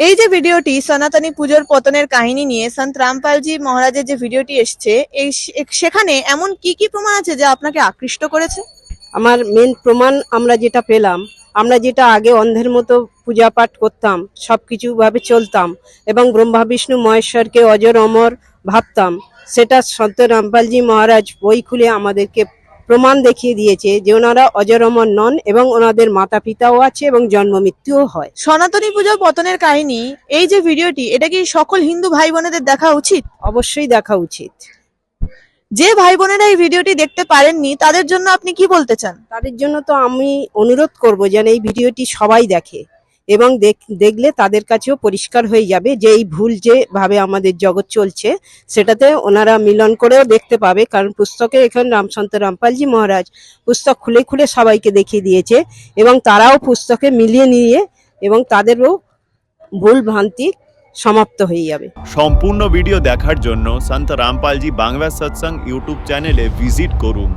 এই যে ভিডিওটি সনাতনী পুজোর পতনের কাহিনী নিয়ে সন্ত রামপালজি মহারাজের যে ভিডিওটি এসছে সেখানে এমন কি কি প্রমাণ আছে যা আপনাকে আকৃষ্ট করেছে? আমার মেন প্রমাণ আমরা যেটা পেলাম, আমরা যেটা আগে অন্ধের মতো পূজা পাঠ করতাম, সবকিছু ভাবে চলতাম এবং ব্রহ্মা বিষ্ণু মহেশ্বরকে অজর অমর ভাবতাম, সেটা সন্ত রামপালজি মহারাজ বই খুলে আমাদেরকে প্রমাণ দেখিয়ে দিয়েছে যে ওনারা অজর অমর নন এবং ওনাদের মাতা পিতাও আছে এবং জন্ম মৃত্যুও হয়। সনাতনী পুজোর পতনের কাহিনী এই যে ভিডিওটি, এটা কি সকল হিন্দু ভাই বোনেদের দেখা উচিত? অবশ্যই দেখা উচিত। যে ভাই বোনেরা এই ভিডিওটি দেখতে পারেননি তাদের জন্য আপনি কি বলতে চান? তাদের জন্য তো আমি অনুরোধ করব যেন এই ভিডিওটি সবাই দেখে এবং দেখলে তাদের কাছেও পরিষ্কার হয়ে যাবে যে এই ভুল যেভাবে আমাদের জগৎ চলছে সেটাতে ওনারা মিলন করেও দেখতে পাবে। কারণ পুস্তকে এখানে রামসন্ত রামপালজি মহারাজ পুস্তক খুলে খুলে সবাইকে দেখিয়ে দিয়েছে এবং তারাও পুস্তকে মিলিয়ে নিয়ে এবং তাদেরও ভুল ভ্রান্তি সমাপ্ত হয়ে যাবে। সম্পূর্ণ ভিডিও দেখার জন্য সন্ত রামপালজি বাংলা সৎসঙ্গ ইউটিউব চ্যানেলে ভিজিট করুন।